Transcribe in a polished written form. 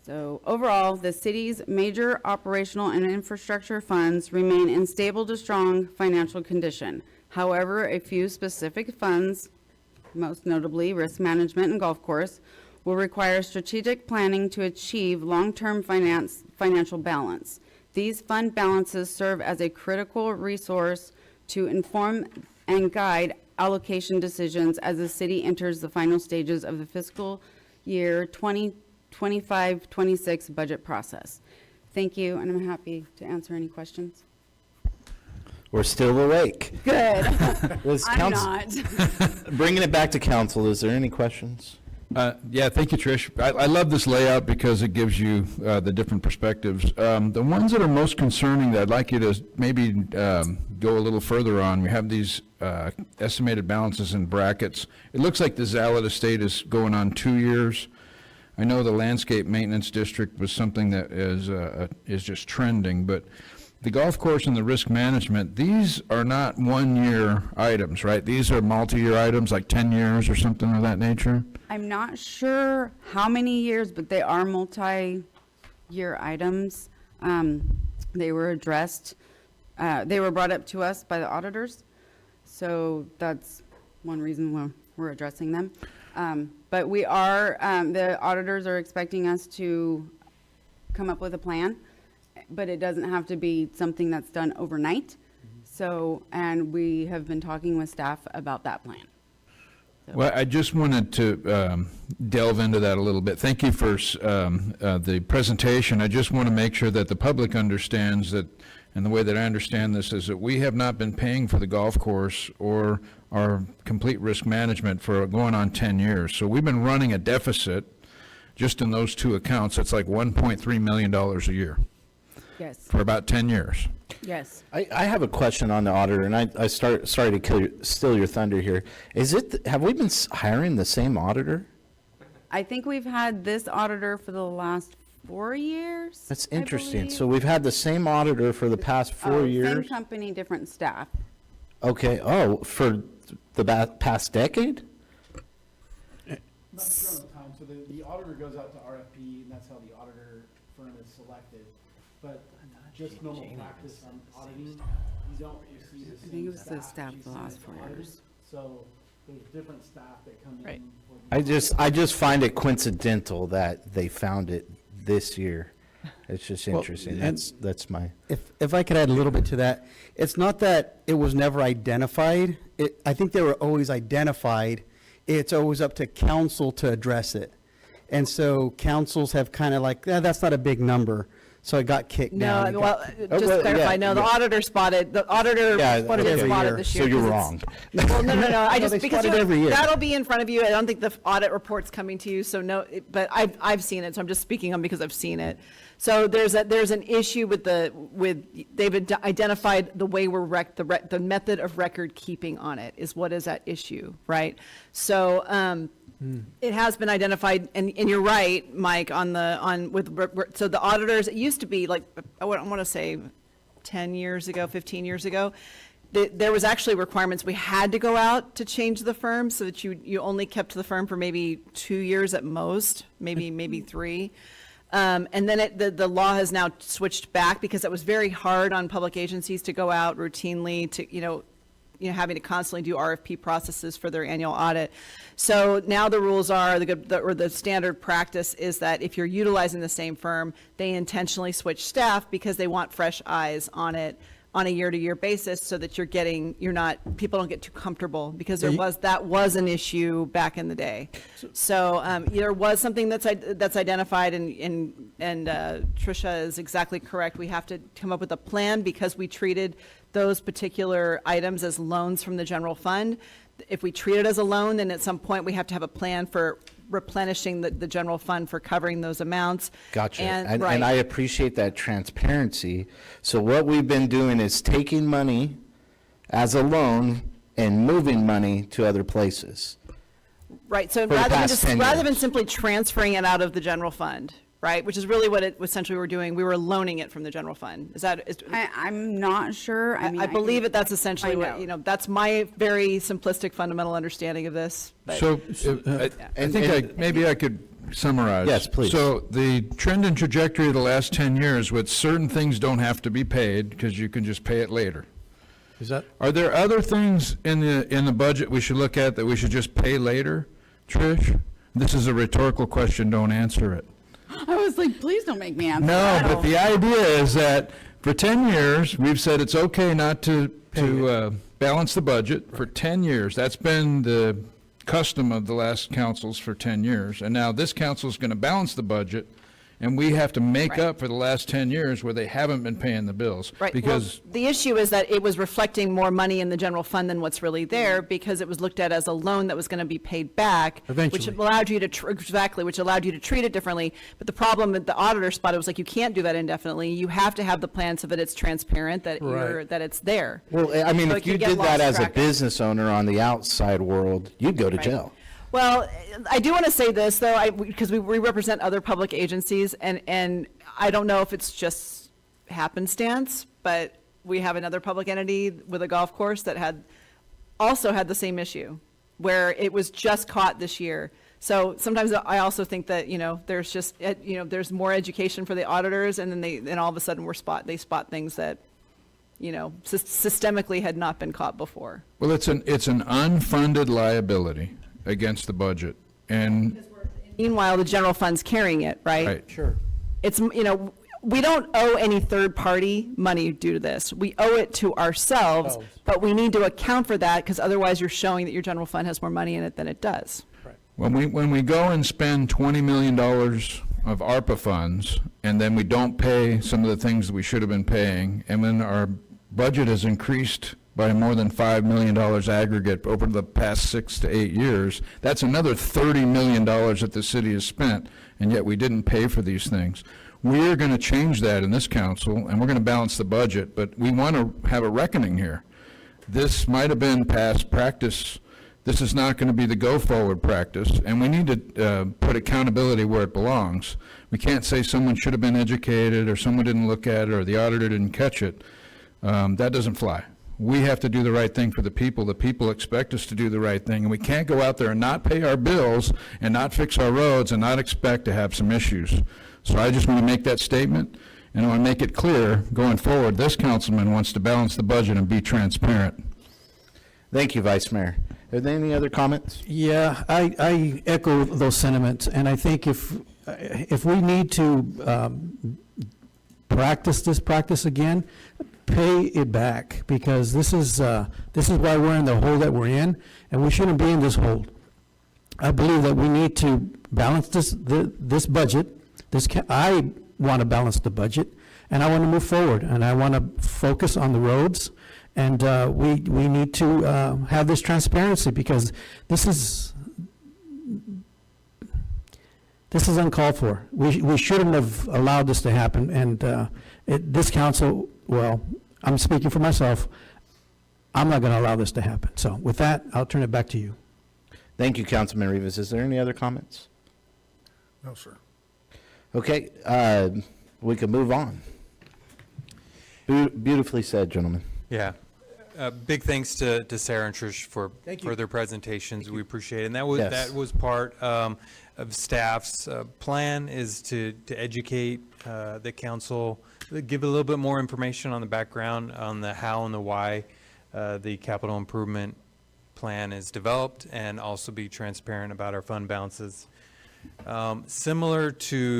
So overall, the city's major operational and infrastructure funds remain in stable to strong financial condition. However, a few specific funds, most notably risk management and golf course, will require strategic planning to achieve long-term financial balance. These fund balances serve as a critical resource to inform and guide allocation decisions as the city enters the final stages of the fiscal year 2025-26 budget process. Thank you, and I'm happy to answer any questions. We're still awake. Good. I'm not. Bringing it back to council, is there any questions? Yeah, thank you, Trish. I love this layout because it gives you the different perspectives. The ones that are most concerning that I'd like you to maybe go a little further on, we have these estimated balances in brackets. It looks like the Zalet estate is going on 2 years. I know the landscape maintenance district was something that is just trending, but the golf course and the risk management, these are not 1 year items, right? These are multi-year items, like 10 years or something of that nature? I'm not sure how many years, but they are multi-year items. They were addressed, they were brought up to us by the auditors. So that's one reason why we're addressing them. But we are, the auditors are expecting us to come up with a plan, but it doesn't have to be something that's done overnight. So, and we have been talking with staff about that plan. So. Well, I just wanted to delve into that a little bit. Thank you for the presentation. I just want to make sure that the public understands that, and the way that I understand this is that we have not been paying for the golf course or our complete risk management for going on 10 years. So we've been running a deficit just in those two accounts. It's like $1.3 million a year. Yes. For about 10 years. Yes. I have a question on the auditor, and sorry to steal your thunder here. Have we been hiring the same auditor? I think we've had this auditor for the last 4 years. That's interesting. So we've had the same auditor for the past 4 years? Same company, different staff. Okay. Oh, for the past decade? Not sure of the time. So the auditor goes out to RFP, and that's how the auditor firm is selected. But just normal practice on auditing, you don't receive the same I think it was the staff staff that the you see last as 4 auditor. years. So there's different staff that come Right. in. For the I just find it coincidental that they found it this year. It's just interesting. That's my. If I could add a little bit to that, it's not that it was never identified. I think they were always identified. It's always up to council to address it. And so councils have kind of like, that's not a big number. So it got kicked down. No, well, just to clarify, no, the auditor spotted spotted this year. So you're wrong. Well, no, I just, they because spot it every year. that'll be in front of you. I don't think the audit report's coming to you, so no, but I've seen it, so I'm just speaking on because I've seen it. So there's an issue with they've identified the way the method of record keeping on it is what is at issue, right? So, it has been identified, and you're right, Mike, so the auditors, it used to be like, I want to say 10 years ago, 15 years ago, there was actually requirements. We had to go out to change the firm so that you only kept the firm for maybe 2 years at most, maybe 3. And then the law has now switched back because it was very hard on public agencies to go out routinely to, having to constantly do RFP processes for their annual audit. So now the rules are, the standard practice is that if you're utilizing the same firm, they intentionally switch staff because they want fresh eyes on it on a year-to-year basis so that people don't get too comfortable because that was an issue back in the day. So there was something that's identified, and Tricia is exactly correct. We have to come up with a plan because we treated those particular items as loans from the general fund. If we treat it as a loan, then at some point we have to have a plan for replenishing the general fund for covering those amounts. Gotcha. And I appreciate that transparency. So what we've been doing is taking money as a loan and moving money to other places. Right. So For the past 10 rather than years. simply transferring it out of the general fund, right, which is really what it essentially we're doing. We were loaning it from the general fund. I'm not sure. I believe that's essentially what, that's my very simplistic fundamental understanding of this. But So I think maybe I could summarize? Yes, please. So the trend and trajectory of the last 10 years with certain things don't have to be paid because you can just pay it later. Is that? Are there other things in the budget we should look at that we should just pay later, Trish? This is a rhetorical question, don't answer it. I was like, please don't make me answer. No, that. but the idea is that for 10 years, we've said it's okay not to balance the budget for 10 years. That's been the custom of the last councils for 10 years. And now this council is going to balance the budget, and we have to make Right. up for the last 10 years where they haven't been paying the bills. Right. Because Well, the issue is that it was reflecting more money in the general fund than what's really there because it was looked at as a loan that was going to be paid back. Eventually. Which allowed you to, exactly, which allowed you to treat it differently. But the problem with the auditor spot, it was like, you can't do that indefinitely. You have to have the plan so that it's transparent, that Right. that it's there. Well, I mean, So if it you can get did that lost as a track of. business owner on the outside world, you'd go to Right. jail. Well, I do want to say this, though, because we represent other public agencies, and I don't know if it's just happenstance, but we have another public entity with a golf course that also had the same issue, where it was just caught this year. So sometimes I also think that, there's just, there's more education for the auditors, and then all of a sudden they spot things that, systemically had not been caught before. well, it's an unfunded liability against the budget. And, Meanwhile, the general fund's carrying it, right, Sure. It's, we don't owe any third party money due to this. We owe it to ourselves, but we need to account for that because otherwise you're showing that your general fund has more money in it than it does. when we go and spend $20 million of ARPA funds, and then we don't pay some of the things that we should have been paying, and when our budget has increased by more than $5 million aggregate over the past 6 to 8 years, that's another $30 million that the city has spent, and yet we didn't pay for these things. We're going to change that in this council, and we're going to balance the budget, but we want to have a reckoning here. This might have been past practice. This is not going to be the go-forward practice, and we need to put accountability where it belongs. We can't say someone should have been educated, or someone didn't look at it, or the auditor didn't catch it. That doesn't fly. We have to do the right thing for the people. The people expect us to do the right thing, and we can't go out there and not pay our bills and not fix our roads and not expect to have some issues. So I just want to make that statement, and I want to make it clear, going forward, this councilman wants to balance the budget and be transparent. Thank you, Vice Mayor. Are there any other comments? Yeah, I echo those sentiments, and I think if we need to practice this practice again, pay it back, because this is why we're in the hole that we're in, and we shouldn't be in this hole. I believe that we need to balance this budget. I want to balance the budget, and I want to move forward, and I want to focus on the roads, and we need to have this transparency, because this is uncalled for. We shouldn't have allowed this to happen, and this council, well, I'm speaking for myself, I'm not going to allow this to happen. So with that, I'll turn it back to you. Thank you, Councilman Rivas. Is there any other comments? No, sir. Okay, we can move on. Beautifully said, gentlemen. Yeah. Big thanks to Sarah and Trish for their presentations. We appreciate it. And Yes. that was part of staff's plan, is to educate the council, give a little bit more information on the background on the how and the why the capital improvement plan is developed, and also be transparent about our fund balances. Similar to